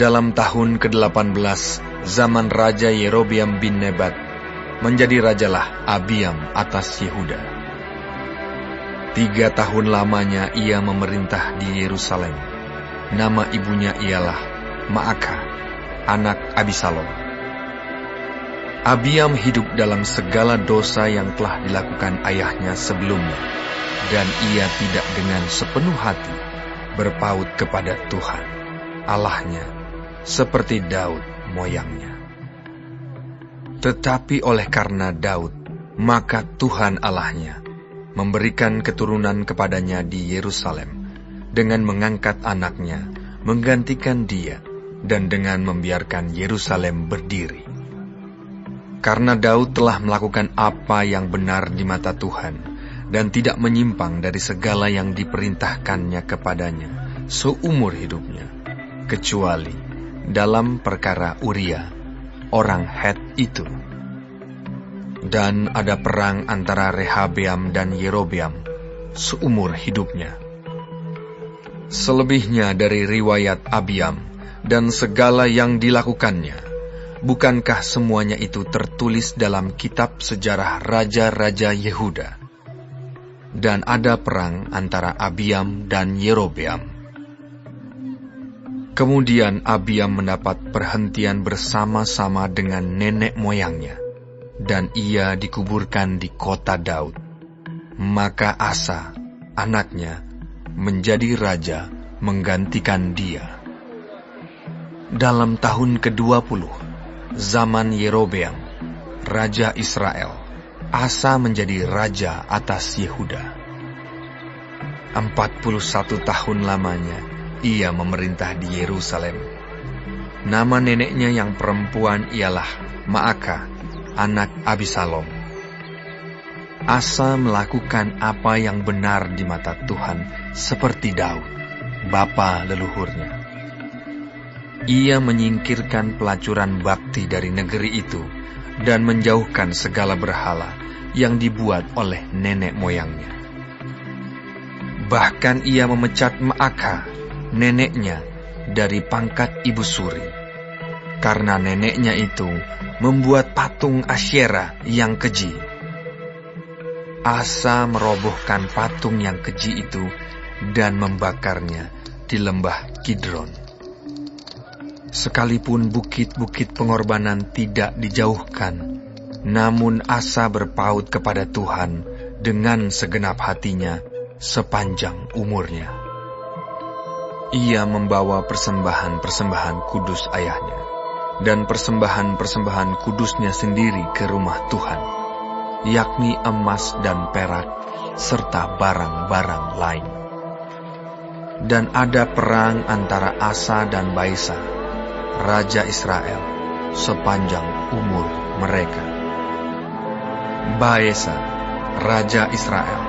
Dalam tahun ke-18 zaman Raja Yerobeam bin Nebat, menjadi rajalah Abiam atas Yehuda. 3 tahun lamanya ia memerintah di Yerusalem. Nama ibunya ialah Maakah, anak Abisalom. Abiam hidup dalam segala dosa yang telah dilakukan ayahnya sebelumnya, dan ia tidak dengan sepenuh hati berpaut kepada Tuhan, Allahnya, seperti Daud moyangnya. Tetapi oleh karena Daud, maka Tuhan Allahnya memberikan keturunan kepadanya di Yerusalem, dengan mengangkat anaknya, menggantikan dia, dan dengan membiarkan Yerusalem berdiri. Karena Daud telah melakukan apa yang benar di mata Tuhan, dan tidak menyimpang dari segala yang diperintahkannya kepadanya seumur hidupnya, kecuali dalam perkara Uria, orang Het itu. Dan ada perang antara Rehabeam dan Yerobeam seumur hidupnya. Selebihnya dari riwayat Abiam dan segala yang dilakukannya, bukankah semuanya itu tertulis dalam kitab sejarah raja-raja Yehuda? Dan ada perang antara Abiam dan Yerobeam. Kemudian Abiam mendapat perhentian bersama-sama dengan nenek moyangnya, dan ia dikuburkan di kota Daud. Maka Asa, anaknya, menjadi raja menggantikan dia. Dalam tahun ke-20, zaman Yerobeam, raja Israel, Asa menjadi raja atas Yehuda. 41 tahun lamanya ia memerintah di Yerusalem. Nama neneknya yang perempuan ialah Maakah, anak Abisalom. Asa melakukan apa yang benar di mata Tuhan seperti Daud, bapa leluhurnya. Ia menyingkirkan pelacuran bakti dari negeri itu dan menjauhkan segala berhala yang dibuat oleh nenek moyangnya. Bahkan ia memecat Maakah, neneknya, dari pangkat ibu suri, karena neneknya itu membuat patung Asyera yang keji. Asa merobohkan patung yang keji itu dan membakarnya di lembah Kidron. Sekalipun bukit-bukit pengorbanan tidak dijauhkan, namun Asa berpaut kepada Tuhan dengan segenap hatinya sepanjang umurnya. Ia membawa persembahan-persembahan kudus ayahnya dan persembahan-persembahan kudusnya sendiri ke rumah Tuhan, yakni emas dan perak serta barang-barang lain. Dan ada perang antara Asa dan Baesa, raja Israel, sepanjang umur mereka. Baesa, raja Israel,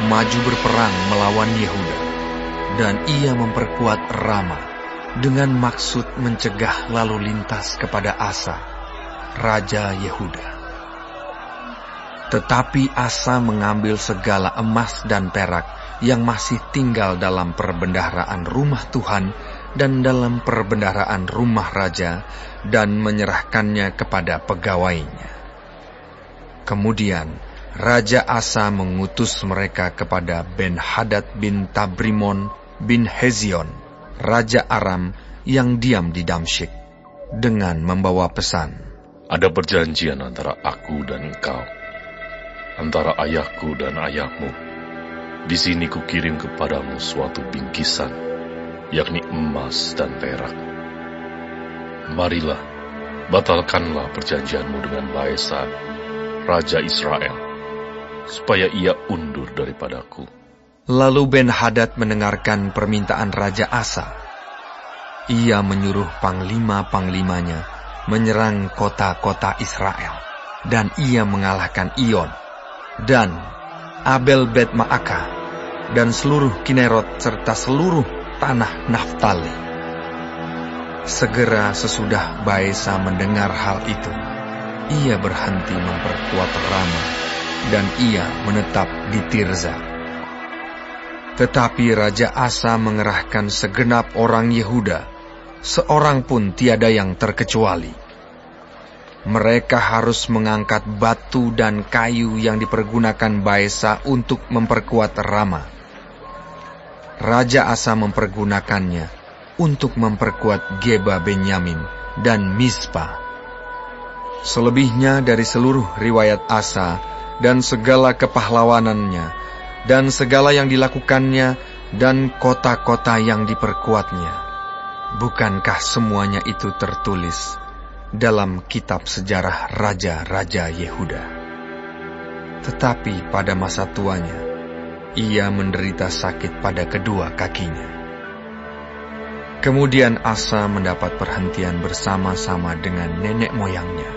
maju berperang melawan Yehuda, dan ia memperkuat Rama dengan maksud mencegah lalu lintas kepada Asa, raja Yehuda. Tetapi Asa mengambil segala emas dan perak yang masih tinggal dalam perbendaharaan rumah Tuhan dan dalam perbendaharaan rumah raja, dan menyerahkannya kepada pegawainya. Kemudian Raja Asa mengutus mereka kepada Ben-Hadad bin Tabrimon bin Hezion, Raja Aram yang diam di Damsyik, dengan membawa pesan, "Ada perjanjian antara aku dan engkau, antara ayahku dan ayahmu. Di sini kukirim kepadamu suatu bingkisan, yakni emas dan perak. Marilah, batalkanlah perjanjianmu dengan Baesa, Raja Israel, supaya ia undur daripadaku." Lalu Ben-Hadad mendengarkan permintaan Raja Asa. Ia menyuruh panglima-panglimanya menyerang kota-kota Israel, dan ia mengalahkan Iyon, dan Abel Bet Maakah, dan seluruh Kinerot serta seluruh tanah Naftali. Segera sesudah Baesa mendengar hal itu, ia berhenti memperkuat Rama, dan ia menetap di Tirza. Tetapi Raja Asa mengerahkan segenap orang Yehuda, seorang pun tiada yang terkecuali. Mereka harus mengangkat batu dan kayu yang dipergunakan Baesa untuk memperkuat Rama. Raja Asa mempergunakannya untuk memperkuat Geba Benyamin dan Mispa. Selebihnya dari seluruh riwayat Asa dan segala kepahlawanannya dan segala yang dilakukannya dan kota-kota yang diperkuatnya, bukankah semuanya itu tertulis dalam kitab sejarah raja-raja Yehuda? Tetapi pada masa tuanya, ia menderita sakit pada kedua kakinya. Kemudian Asa mendapat perhentian bersama-sama dengan nenek moyangnya,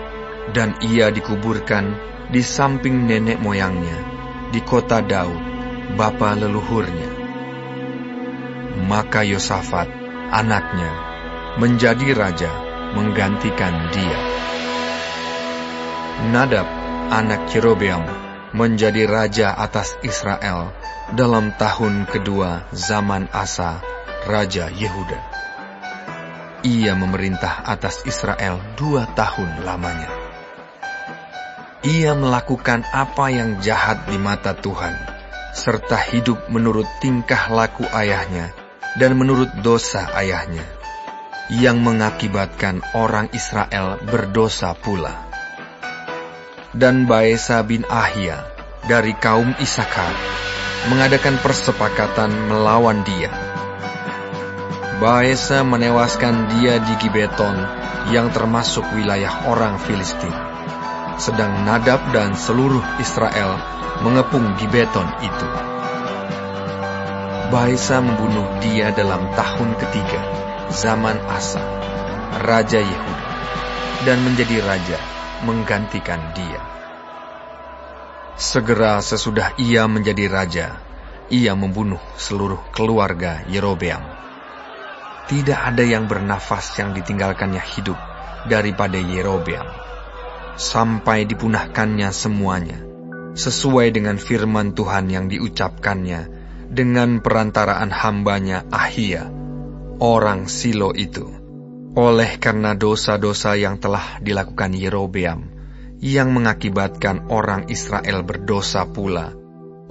dan ia dikuburkan di samping nenek moyangnya di kota Daud, bapa leluhurnya. Maka Yosafat, anaknya, menjadi raja menggantikan dia. Nadab, anak Yerobeam, menjadi raja atas Israel dalam tahun kedua zaman Asa, raja Yehuda. Ia memerintah atas Israel 2 tahun lamanya. Ia melakukan apa yang jahat di mata Tuhan, serta hidup menurut tingkah laku ayahnya dan menurut dosa ayahnya, yang mengakibatkan orang Israel berdosa pula. Dan Baesa bin Ahia dari kaum Isakar mengadakan persepakatan melawan dia. Baesa menewaskan dia di Gibeton yang termasuk wilayah orang Filistin, sedang Nadab dan seluruh Israel mengepung Gibeton itu. Baesa membunuh dia dalam tahun ketiga zaman Asa, raja Yehuda, dan menjadi raja menggantikan dia. Segera sesudah ia menjadi raja, ia membunuh seluruh keluarga Yerobeam. Tidak ada yang bernafas yang ditinggalkannya hidup daripada Yerobeam, sampai dipunahkannya semuanya, sesuai dengan firman Tuhan yang diucapkannya dengan perantaraan hambanya Ahia, orang Silo itu, oleh karena dosa-dosa yang telah dilakukan Yerobeam, yang mengakibatkan orang Israel berdosa pula,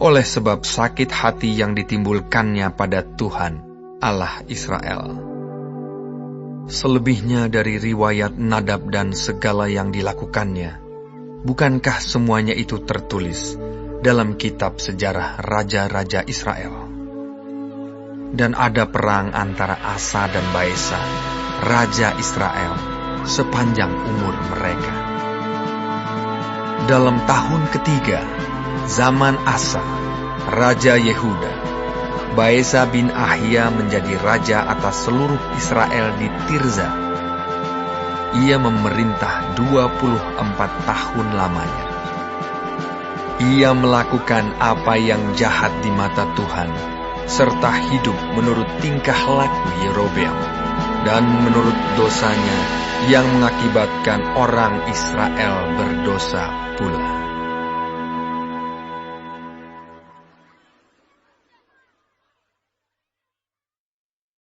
oleh sebab sakit hati yang ditimbulkannya pada Tuhan, Allah Israel. Selebihnya dari riwayat Nadab dan segala yang dilakukannya, bukankah semuanya itu tertulis dalam kitab sejarah raja-raja Israel? Dan ada perang antara Asa dan Baesa, raja Israel, sepanjang umur mereka. Dalam tahun ketiga, zaman Asa, raja Yehuda, Baesa bin Ahia menjadi raja atas seluruh Israel di Tirza. Ia memerintah 24 tahun lamanya. Ia melakukan apa yang jahat di mata Tuhan, serta hidup menurut tingkah laku Yerobeam, dan menurut dosanya yang mengakibatkan orang Israel berdosa pula.